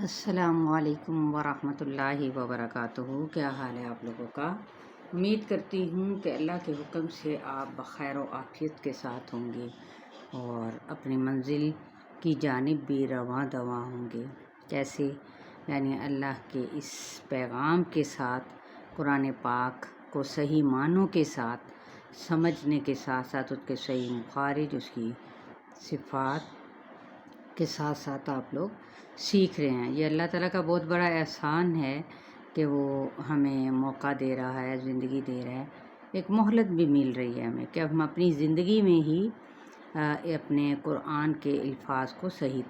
السلام علیکم ورحمۃ اللہ وبرکاتہ۔ کیا حال ہے آپ لوگوں کا؟ امید کرتی ہوں کہ اللہ کے حکم سے آپ بخیر و عافیت کے ساتھ ہوں گے اور اپنی منزل کی جانب بھی رواں دواں ہوں گے۔ کیسے؟ یعنی اللہ کے اس پیغام کے ساتھ قرآن پاک کو صحیح معنوں کے ساتھ سمجھنے کے ساتھ ساتھ اس کے صحیح مخارج، اس کی صفات کے ساتھ ساتھ آپ لوگ سیکھ رہے ہیں۔ یہ اللہ تعالیٰ کا بہت بڑا احسان ہے کہ وہ ہمیں موقع دے رہا ہے، زندگی دے رہا ہے، ایک مہلت بھی مل رہی ہے ہمیں کہ ہم اپنی زندگی میں ہی اپنے قرآن کے الفاظ کو صحیح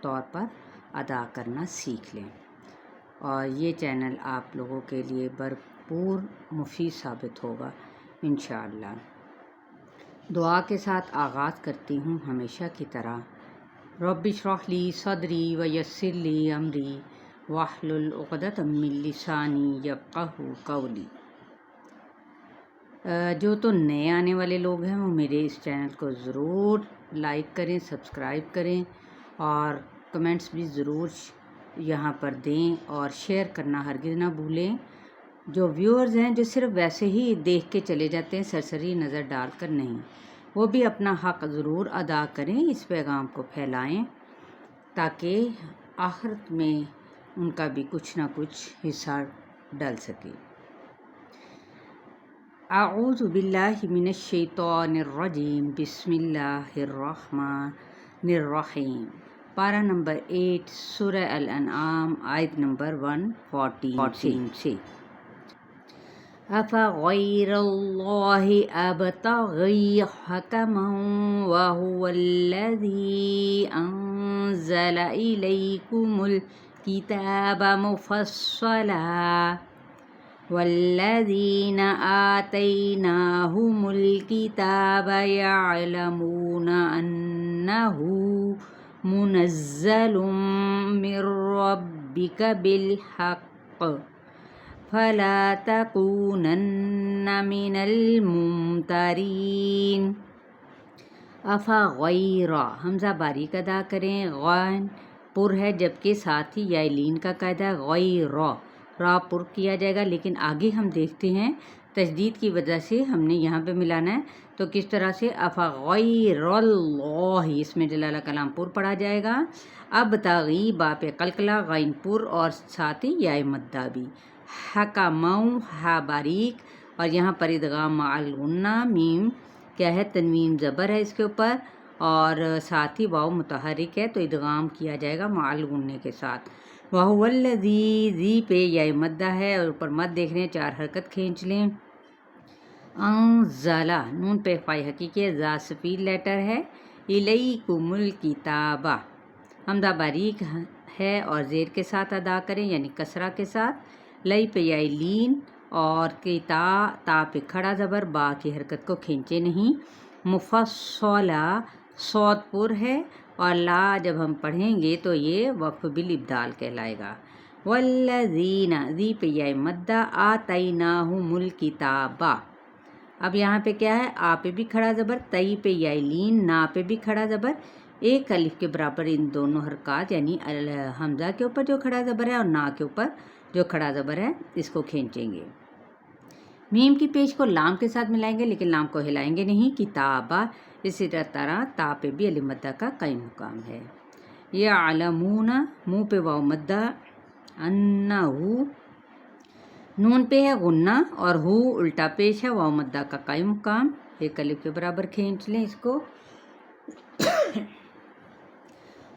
طور پر ادا کرنا سیکھ لیں، اور یہ چینل آپ لوگوں کے لیے بھرپور مفید ثابت ہوگا انشاءاللہ۔ دعا کے ساتھ آغاز کرتی ہوں ہمیشہ کی طرح۔ رب اشرح لی صدری ویسر لی امری واحلل عقدۃ من لسانی یفقہوا قولی۔ جو تو نئے آنے والے لوگ ہیں وہ میرے اس چینل کو ضرور لائک کریں، سبسکرائب کریں اور کمنٹس بھی ضرور یہاں پر دیں اور شیئر کرنا ہرگز نہ بھولیں۔ جو ویورز ہیں جو صرف ویسے ہی دیکھ کے چلے جاتے ہیں، سرسری نظر ڈال کر نہیں، وہ بھی اپنا حق ضرور ادا کریں، اس پیغام کو پھیلائیں تاکہ آخرت میں ان کا بھی کچھ نہ کچھ حصہ ڈل سکے۔ اعوذ باللہ من الشیطان الرجیم، بسم اللہ الرحمن الرحیم۔ پارہ نمبر 8 سورہ الانعام، آیت نمبر 114 سے۔ أفغير الله أبتغي حكما وهو الذي أنزل إليكم الكتاب مفصلا والذين آتيناهم الكتاب يعلمون أنه منزل من ربك بالحق فلا تکونن من الممترین۔ افغیر، حمزہ باریک ادا کریں، غین پر ہے جبکہ ساتھ ہی یا لین کا قاعدہ ہے، غیر را پر کیا جائے گا، لیکن آگے ہم دیکھتے ہیں تشدید کی وجہ سے ہم نے یہاں پہ ملانا ہے، تو کس طرح سے افغیر اللہ، اس میں جلالہ کلام پر پڑھا جائے گا۔ اب تاغی با پہ قلقلہ، غین پر اور ساتھ ہی یا مدہ بھی، حکموں ہا باریک، اور یہاں پر ادغام مع الغنہ، میم کیا ہے، تنوین زبر ہے اس کے اوپر، اور ساتھ ہی واو متحرک ہے تو ادغام کیا جائے گا مع الغنہ کے ساتھ۔ وَهُوَ الَّذِي، ذی پہ یا مدہ ہے اور اوپر مد دیکھ رہے ہیں، 4 حرکت کھینچ لیں۔ انزلہ، نون پہ فائی حقیقی ہے، ذا سفید لیٹر ہے، الیکم الکتابہ، حمزہ باریک ہے اور زیر کے ساتھ ادا کریں یعنی کسرہ کے ساتھ، لئی پہ یا لین اور تا پہ کھڑا زبر، با کی حرکت کو کھینچے نہیں، مفصلہ صوت پر ہے اور لا جب ہم پڑھیں گے تو یہ وقف بالابدال کہلائے گا۔ والذین، ذی پہ یا مدہ، آتیناہم الکتابہ، اب یہاں پہ کیا ہے، آ پہ بھی کھڑا زبر، تئی پہ یا لین، نا پہ بھی کھڑا زبر، ایک الف کے برابر ان دونوں حرکات، یعنی حمزہ کے اوپر جو کھڑا زبر ہے اور نا کے اوپر جو کھڑا زبر ہے اس کو کھینچیں گے۔ میم کی پیش کو لام کے ساتھ ملائیں گے لیکن لام کو ہلائیں گے نہیں، کتابہ، اسی طرح تا پہ بھی الف مدہ کا قائم مقام ہے۔ یعلمون، منہ پہ واو مدہ، انہو، نون پہ ہے غنہ اور ہو الٹا پیش ہے، واو مدہ کا قائم مقام، ایک الف کے برابر کھینچ لیں اس کو۔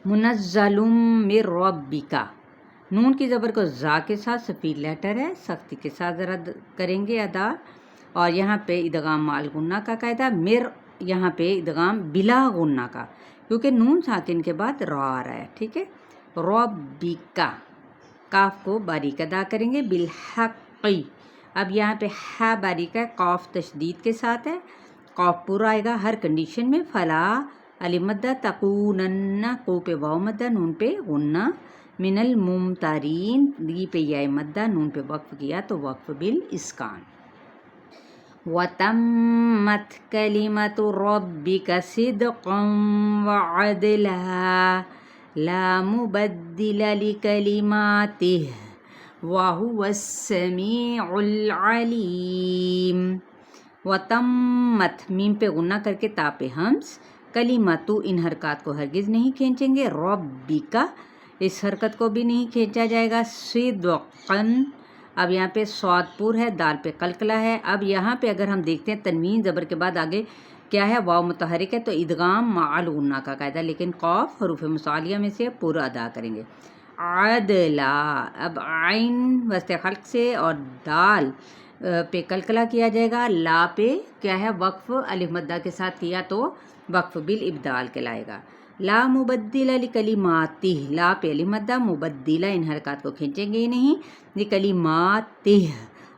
منزل من ربک، نون کی زبر کو زا کے ساتھ سفید لیٹر ہے، سختی کے ساتھ ذرا کریں گے ادا، اور یہاں پہ ادغام مع الغنہ کا قاعدہ، یہاں پہ ادغام بلا غنہ کا، کیونکہ نون ساکن کے بعد را آ رہا ہے، ٹھیک ہے۔ ربک، کاف کو باریک ادا کریں گے، بالحق، اب یہاں پہ ہا باریک ہے، قاف تشدید کے ساتھ ہے، قاف پورا آئے گا ہر کنڈیشن میں، فلا الف مدہ، تکونن، کو پہ واو مدہ، نون پہ غنہ، من الممترین، دی پہ یا مدہ، نون پہ وقف کیا تو وقف بالاسکان۔ وَتَمَّتْ كَلِمَةُ رَبِّكَ صِدْقًا وَعَدْلًا لا مبدل لکلماتہ وہو السمیع العلیم۔ وتمت میم پہ غنہ کر کے تا پہ ہمز، کلماتو ان حرکات کو ہرگز نہیں کھینچیں گے، ربک اس حرکت کو بھی نہیں کھینچا جائے گا، صدقاً اب یہاں پہ صاد پور ہے، دال پہ قلقلہ ہے۔ اب یہاں پہ اگر ہم دیکھتے ہیں تنوین زبر کے بعد آگے کیا ہے، واو متحرک ہے تو ادغام مع الغنہ کا قاعدہ، لیکن قاف حروف مصالیہ میں سے پورا ادا کریں گے۔ عدلا اب عین وسط خلق سے اور دال پہ قلقلہ کیا جائے گا، لا پہ کیا ہے وقف الف مدہ کے ساتھ کیا تو وقف بالابدال کہلائے گا۔ لا مبدل لکلماتہ، لا پہ الف مدہ، مبدلہ ان حرکات کو کھینچیں گے ہی نہیں، لکلماتہ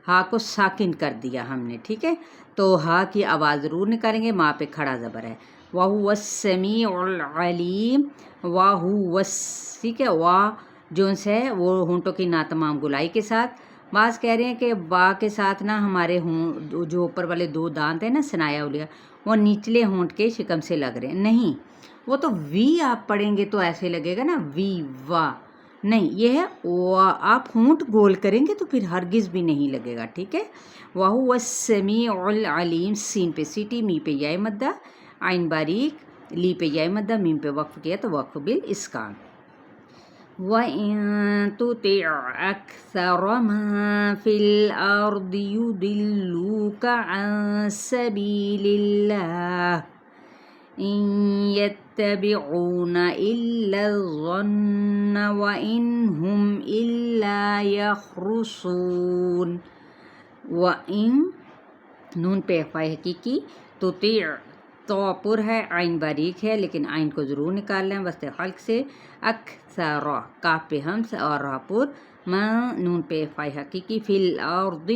ہا کو ساکن کر دیا ہم نے، ٹھیک ہے، تو ہا کی آواز ضرور نکالیں گے، ماں پہ کھڑا زبر ہے۔ وَهُوَ السَّمِيعُ الْعَلِيمُ، وَهُوَ ٹھیک ہے، وا جونس ہے وہ ہونٹوں کی ناتمام گلائی کے ساتھ۔ بعض کہہ رہے ہیں کہ وا کے ساتھ نا ہمارے جو اوپر والے دو دانت ہیں نا ثنایا اولیا، وہ نچلے ہونٹ کے شکم سے لگ رہے ہیں، نہیں، وہ تو وی آپ پڑھیں گے تو ایسے لگے گا نا وی وا، نہیں، یہ ہے وا، آپ ہونٹ گول کریں گے تو پھر ہرگز بھی نہیں لگے گا، ٹھیک ہے۔ وَهُوَ السَّمِيعُ الْعَلِيمُ، سین پہ سیٹی، می پہ یا مدہ، عین باریک، لی پہ یا مدہ، میم پہ وقف کیا تو وقف بالاسکان۔ وَإِن تُطِعْ أَكْثَرَ مَن فِي الْأَرْضِ يُضِلُّوكَ عَن سَبِيلِ اللَّهِ إِن يَتَّبِعُونَ إِلَّا الظَّنَّ وَإِنْ هُمْ إِلَّا يَخْرُصُونَ۔ وَإِن نون پہ اخفاء حقیقی، تطیع تو پر ہے، عین باریک ہے لیکن عین کو ضرور نکال لیں وسط خلق سے، اکثر کاف پہ ہمز اور را پر، ما نون پہ اخفاء حقیقی، فی الارض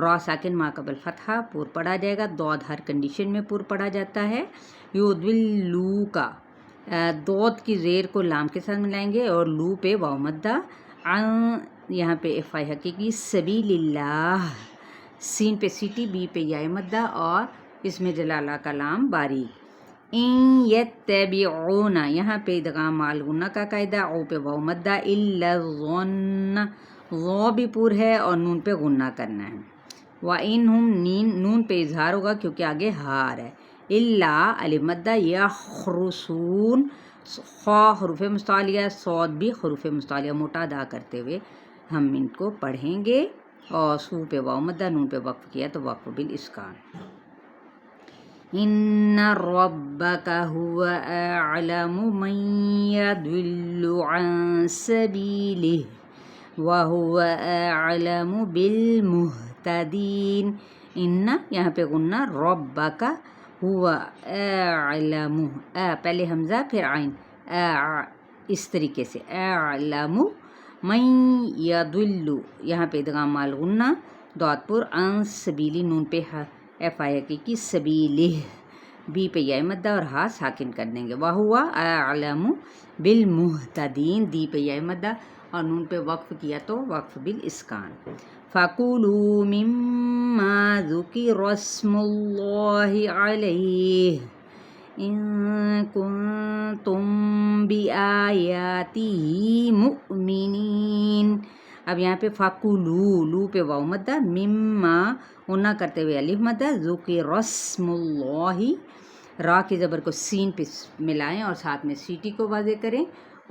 را ساکن ما قبل فتحہ پر پڑھا جائے گا، دود ہر کنڈیشن میں پر پڑھا جاتا ہے۔ یضلو کا دود کی زیر کو لام کے ساتھ ملائیں گے اور لو پہ واو مدہ، یہاں پہ اخفاء حقیقی، سبیل اللہ، سین پہ سیٹی، بی پہ یا مدہ اور اس میں جلالہ کا لام باریک۔ ان یتبعون یہاں پہ ادغام مع الغنہ کا قاعدہ، او پہ واو مدہ، الا الظن ظو بھی پور ہے اور نون پہ غنہ کرنا ہے۔ وَإِنْهُمْ نون پہ اظہار ہوگا کیونکہ آگے ہار ہے، الا الف مدہ، یخرسون خا حروف مستعلیہ، صاد بھی حروف مستعلیہ موٹا ادا کرتے ہوئے ہم ان کو پڑھیں گے، اور سو پہ واو مدہ، نون پہ وقف کیا تو وقف بالاسکان۔ ان ربک هو اعلم من يضل عن سبیلہ وهو اعلم بالمہتدین۔ ان یہاں پہ غنہ، ربک ہوا اعلم، پہلے حمزہ پھر عین، اس طریقے سے، اعلم من یضل، یہاں پہ ادغام مع الغنہ، داد پر، عن سبیلی، نون پہ اخفاء حقیقی، سبیلہ، بی پہ یا مدہ اور ہا ساکن کر دیں گے، وَهُوَ اعلم بالمہتدین، دی پہ یا مدہ اور نون پہ وقف کیا تو وقف بالاسکان۔ فَكُلُوا مِمَّا ذُكِرَ اسْمُ اللَّهِ عَلَيْهِ إِن كُنتُم بِآيَاتِهِ مُؤْمِنِينَ۔ اب یہاں پہ فَكُلُوا، لو پہ واو مدہ، مِمَّا غنہ کرتے ہوئے الف مدہ، ذُكِرَ اسْمُ اللَّهِ، را کی زبر کو سین پہ ملائیں اور ساتھ میں سیٹی کو واضح کریں،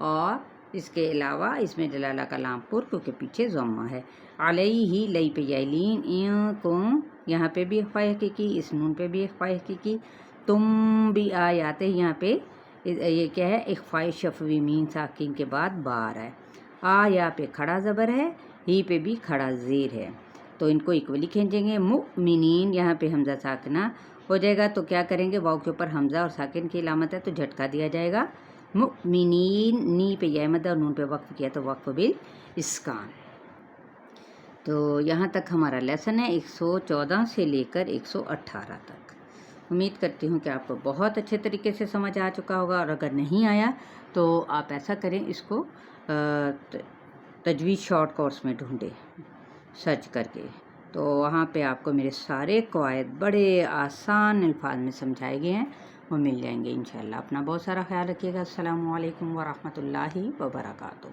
اور اس کے علاوہ اس میں جلالہ کا لام پر کیونکہ پیچھے ضمہ ہے، علیہ لئی پہ یعلین، ان کم یہاں پہ بھی اخفاء حقیقی، اس نون پہ بھی اخفاء حقیقی، تم بھی آیات، یہاں پہ یہ کیا ہے، اخفاء شفوی مین ساکن کے بعد بار ہے، یا پہ کھڑا زبر ہے، ہی پہ بھی کھڑا زیر ہے تو ان کو ایکولی کھینچیں گے۔ مؤمنین یہاں پہ حمزہ ساکنہ ہو جائے گا تو کیا کریں گے، واو کے اوپر حمزہ اور ساکن کی علامت ہے تو جھٹکا دیا جائے گا، مؤمنین، نی پہ یا مدہ اور نون پہ وقف کیا تو وقف بالاسکان۔ تو یہاں تک ہمارا لیسن ہے 114 سے لے کر 118 تک۔ امید کرتی ہوں کہ آپ کو بہت اچھے طریقے سے سمجھ آ چکا ہوگا، اور اگر نہیں آیا تو آپ ایسا کریں، اس کو تجوید شارٹ کورس میں ڈھونڈیں سرچ کر کے، تو وہاں پہ آپ کو میرے سارے قواعد بڑے آسان الفاظ میں سمجھائے گئے ہیں، وہ مل جائیں گے انشاءاللہ۔ اپنا بہت سارا خیال رکھیے گا۔ السلام علیکم ورحمۃ اللہ وبرکاتہ۔